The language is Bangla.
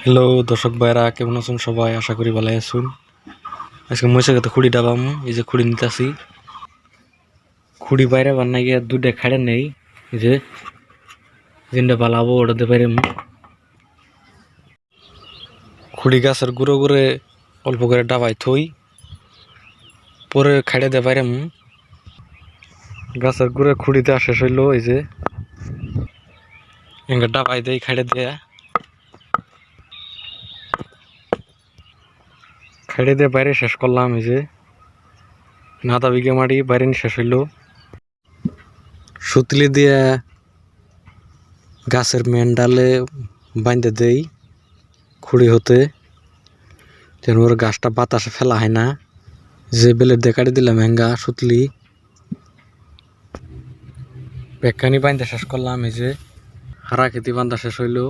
হ্যালো দর্শক ভাইরা, কেমন আছেন সবাই? আশা করি ভালো আছেন। আজকে মহিষের কাছে খুঁড়ি ডাবাম, এই যে খুঁড়ি নিতেছি। খুঁড়ি বাইরে বান্না গিয়ে দুটা খাড়ে নেই, এই যে যেটা বালাবো ওটাতে পারে। খুঁড়ি গাছের গুঁড়ো করে অল্প করে ডাবাই থই, পরে খাড়ে দিয়ে পারে। গাছের গুঁড়ো খুঁড়ি দেওয়া শেষ হইলো, এই যে এঙ্গে ডাবাই দেই খাড়ে দেয়া। খাড়ে দিয়ে বাইরে শেষ করলাম, এই যে আধা বিঘা মাটি বাইরে শেষ হইলো। সুতলি দিয়ে গাছের মেন ডালে বাঁধে দেই খুঁড়ি হতে, যেন ওর গাছটা বাতাসে ফেলা হয় না। যে বেলের দিয়ে কাটি দিলাম হেঙ্গা সুতলি, পেকানি বাঁধতে শেষ করলাম। এই যে হারা খেতে বান্ধা শেষ হইলো।